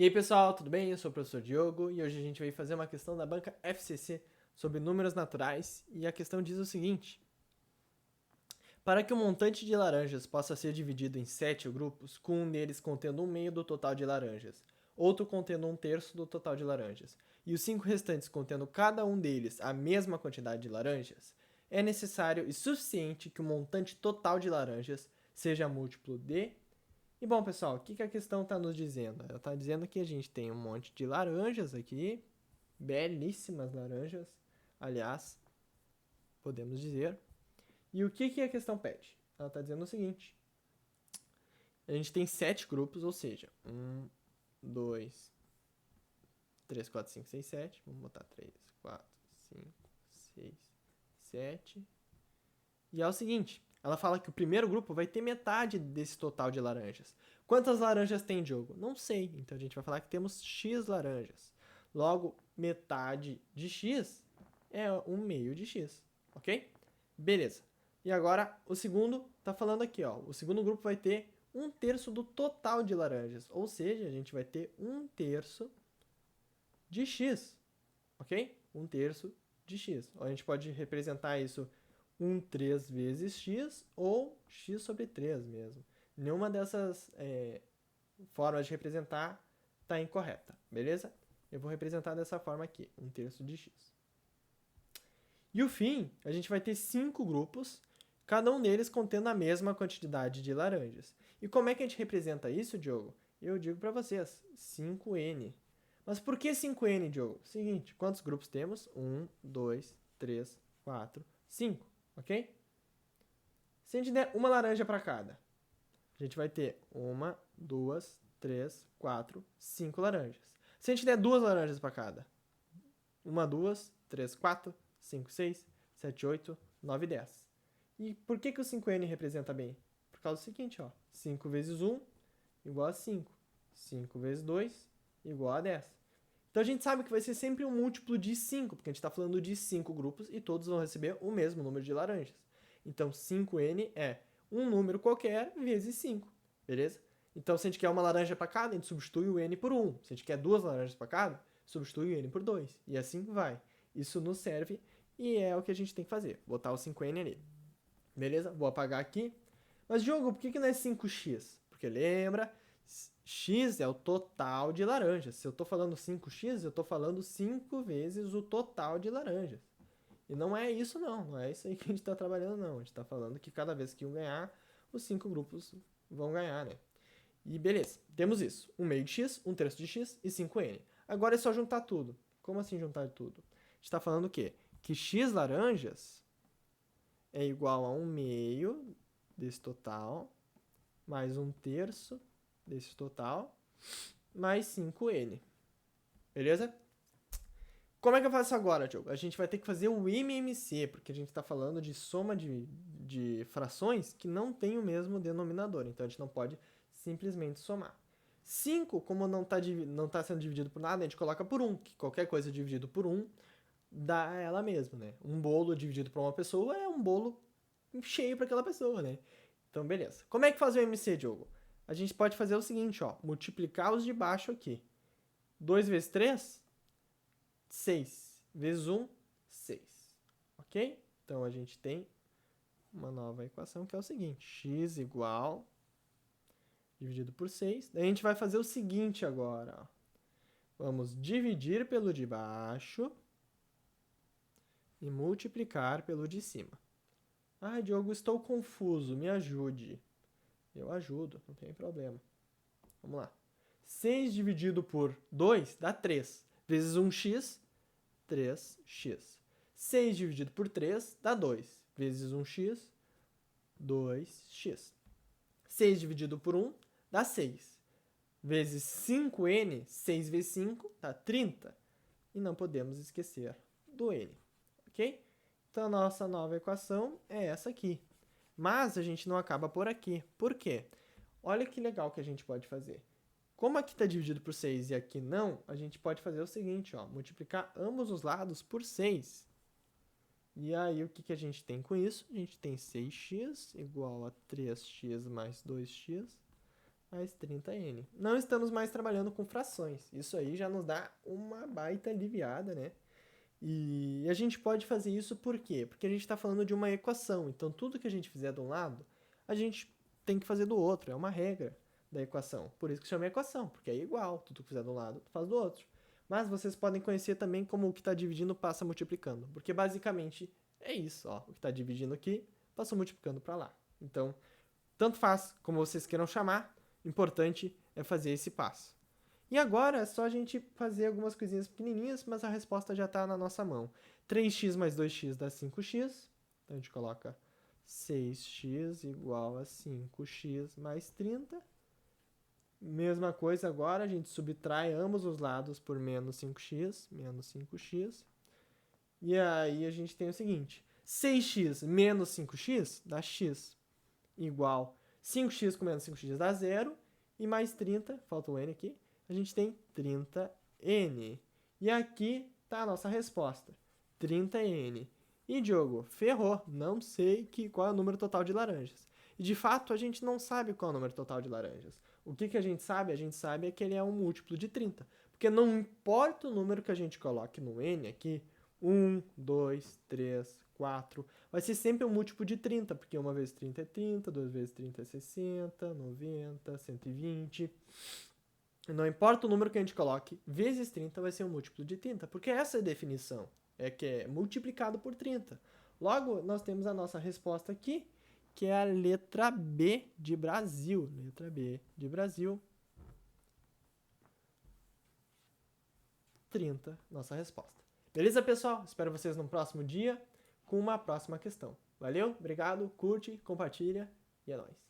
E aí pessoal, tudo bem? Eu sou o professor Diogo e hoje a gente vai fazer uma questão da banca FCC sobre números naturais e a questão diz o seguinte: para que o montante de laranjas possa ser dividido em 7 grupos, com um deles contendo um meio do total de laranjas, outro contendo um terço do total de laranjas, e os 5 restantes contendo cada um deles a mesma quantidade de laranjas, é necessário e suficiente que o montante total de laranjas seja múltiplo de. E bom, pessoal, o que a questão está nos dizendo? Ela está dizendo que a gente tem um monte de laranjas aqui, belíssimas laranjas, aliás, podemos dizer. E o que a questão pede? Ela está dizendo o seguinte: a gente tem 7 grupos, ou seja, 1, 2, 3, 4, 5, 6, 7. Vamos botar 3, 4, 5, 6, 7. E é o seguinte: ela fala que o primeiro grupo vai ter metade desse total de laranjas. Quantas laranjas tem, Diogo? Não sei. Então a gente vai falar que temos X laranjas. Logo, metade de X é um meio de X. Ok? Beleza. E agora o segundo tá falando aqui, ó. O segundo grupo vai ter um terço do total de laranjas. Ou seja, a gente vai ter um terço de X. Ok? Um terço de X. Ou a gente pode representar isso 3 vezes x ou x sobre 3 mesmo. Nenhuma dessas formas de representar está incorreta, beleza? Eu vou representar dessa forma aqui, um terço de x. E o fim, a gente vai ter 5 grupos, cada um deles contendo a mesma quantidade de laranjas. E como é que a gente representa isso, Diogo? Eu digo para vocês, 5n. Mas por que 5n, Diogo? Seguinte, quantos grupos temos? 1, 2, 3, 4, 5, ok? Se a gente der uma laranja para cada, a gente vai ter 1, 2, 3, 4, 5 laranjas. Se a gente der 2 laranjas para cada, 1, 2, 3, 4, 5, 6, 7, 8, 9, 10. E por que o 5n representa bem? Por causa do seguinte, ó. 5 vezes 1 igual a 5. 5 vezes 2 igual a 10. Então a gente sabe que vai ser sempre um múltiplo de 5, porque a gente está falando de 5 grupos e todos vão receber o mesmo número de laranjas. Então 5n é um número qualquer vezes 5, beleza? Então se a gente quer uma laranja para cada, a gente substitui o n por 1. Se a gente quer 2 laranjas para cada, substitui o n por 2. E assim vai. Isso nos serve e é o que a gente tem que fazer, botar o 5n ali. Beleza? Vou apagar aqui. Mas, Diogo, por que não é 5x? Porque lembra, x é o total de laranjas. Se eu estou falando 5x, eu estou falando 5 vezes o total de laranjas. E não é isso não, não é isso aí que a gente está trabalhando não. A gente está falando que cada vez que um ganhar, os 5 grupos vão ganhar, né? E beleza, temos isso. 1 meio de x, 1 terço de x e 5n. Agora é só juntar tudo. Como assim juntar tudo? A gente está falando o quê? Que x laranjas é igual a 1 meio desse total, mais 1 terço desse total, mais 5n. Beleza? Como é que eu faço agora, Diogo? A gente vai ter que fazer o MMC, porque a gente está falando de soma de frações que não tem o mesmo denominador. Então a gente não pode simplesmente somar. 5, como não tá sendo dividido por nada, a gente coloca por 1, que qualquer coisa dividido por 1 dá ela mesma, né? Um bolo dividido por uma pessoa é um bolo cheio para aquela pessoa, né? Então, beleza. Como é que faz o MC, Diogo? A gente pode fazer o seguinte, ó. Multiplicar os de baixo aqui. 2 vezes 3, 6. Vezes 1, 6. Ok? Então, a gente tem uma nova equação que é o seguinte. X igual, dividido por 6. Daí a gente vai fazer o seguinte agora, ó. Vamos dividir pelo de baixo e multiplicar pelo de cima. Ah, Diogo, estou confuso, me ajude. Eu ajudo, não tem problema. Vamos lá. 6 dividido por 2 dá 3. Vezes 1x, 3x. 6 dividido por 3 dá 2. Vezes 1x, 2x. 6 dividido por 1 dá 6. Vezes 5n, 6 vezes 5 dá 30. E não podemos esquecer do n. Ok? Então a nossa nova equação é essa aqui. Mas a gente não acaba por aqui. Por quê? Olha que legal que a gente pode fazer. Como aqui está dividido por 6 e aqui não, a gente pode fazer o seguinte, ó, multiplicar ambos os lados por 6. E aí, o que a gente tem com isso? A gente tem 6x igual a 3x mais 2x mais 30n. Não estamos mais trabalhando com frações. Isso aí já nos dá uma baita aliviada, né? E a gente pode fazer isso por quê? Porque a gente está falando de uma equação. Então, tudo que a gente fizer de um lado, a gente tem que fazer do outro. É uma regra da equação. Por isso que chama equação, porque é igual. Tudo que fizer de um lado, tu faz do outro. Mas vocês podem conhecer também como o que está dividindo passa multiplicando. Porque basicamente é isso. Ó. O que está dividindo aqui passa multiplicando para lá. Então, tanto faz como vocês queiram chamar, importante é fazer esse passo. E agora é só a gente fazer algumas coisinhas pequenininhas, mas a resposta já está na nossa mão. 3x mais 2x dá 5x. Então a gente coloca 6x igual a 5x mais 30. Mesma coisa agora, a gente subtrai ambos os lados por menos 5x, menos 5x. E aí a gente tem o seguinte, 6x menos 5x dá x igual 5x com menos 5x dá 0, e mais 30, falta o n aqui, a gente tem 30n. E aqui está a nossa resposta, 30n. E Diogo, ferrou, não sei qual é o número total de laranjas. E de fato a gente não sabe qual é o número total de laranjas. O que a gente sabe? A gente sabe é que ele é um múltiplo de 30. Porque não importa o número que a gente coloque no n aqui, 1, 2, 3, 4, vai ser sempre um múltiplo de 30, porque 1 vezes 30 é 30, 2 vezes 30 é 60, 90, 120. Não importa o número que a gente coloque, vezes 30 vai ser um múltiplo de 30, porque essa é a definição, é que é multiplicado por 30. Logo, nós temos a nossa resposta aqui, que é a letra B de Brasil. Letra B de Brasil. 30, nossa resposta. Beleza, pessoal? Espero vocês no próximo dia com uma próxima questão. Valeu, obrigado, curte, compartilha e é nóis.